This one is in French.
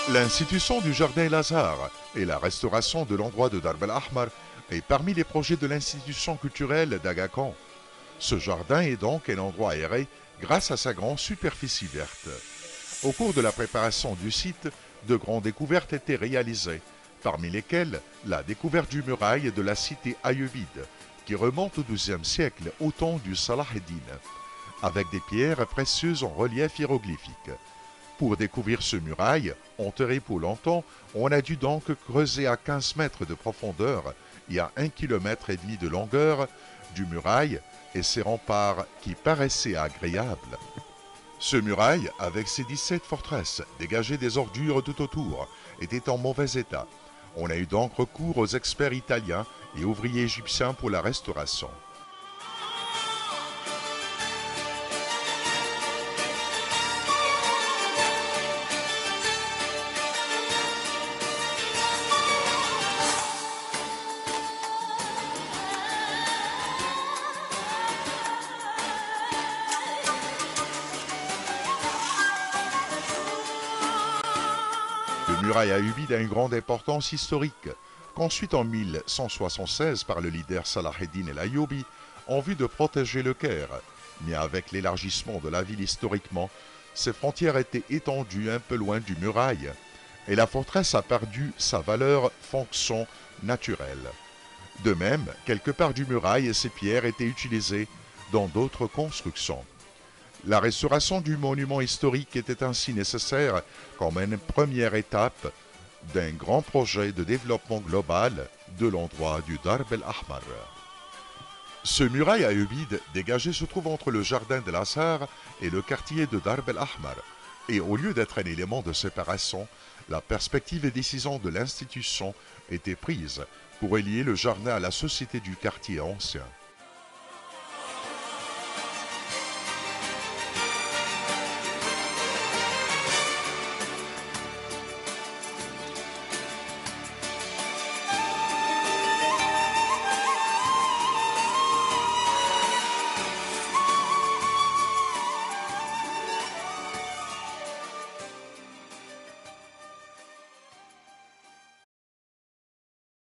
L'institution du jardin El-Azhar et la restauration de l'endroit de Darb el-Ahmar est parmi les projets de l'institution culturelle d'Aga Khan. Ce jardin est donc un endroit aéré grâce à sa grande superficie verte. Au cours de la préparation du site, de grandes découvertes étaient réalisées, parmi lesquelles la découverte du muraille de la cité ayyubide, qui remonte au XIIe siècle au temps du Salah ed-Din, avec des pierres précieuses en relief hiéroglyphique. Pour découvrir ce muraille, enterré pour longtemps, on a dû donc creuser à 15 mètres de profondeur et à 1,5 km de longueur du muraille et ses remparts qui paraissaient agréables. Ce muraille, avec ses 17 forteresses dégagées des ordures tout autour, était en mauvais état. On a eu donc recours aux experts italiens et ouvriers égyptiens pour la restauration. Le muraille ayyubide a une grande importance historique, construite en 1176 par le leader Salah ed-Din el-Ayyubi en vue de protéger le Caire. Mais avec l'élargissement de la ville historiquement, ses frontières étaient étendues un peu loin du muraille, et la forteresse a perdu sa valeur fonction naturelle. De même, quelques parts du muraille et ses pierres étaient utilisées dans d'autres constructions. La restauration du monument historique était ainsi nécessaire comme une première étape d'un grand projet de développement global de l'endroit du Darb el-Ahmar. Ce muraille ayyubide dégagé se trouve entre le jardin de l'Azhar et le quartier de Darb el-Ahmar, et au lieu d'être un élément de séparation, la perspective et décision de l'institution étaient prises pour relier le jardin à la société du quartier ancien.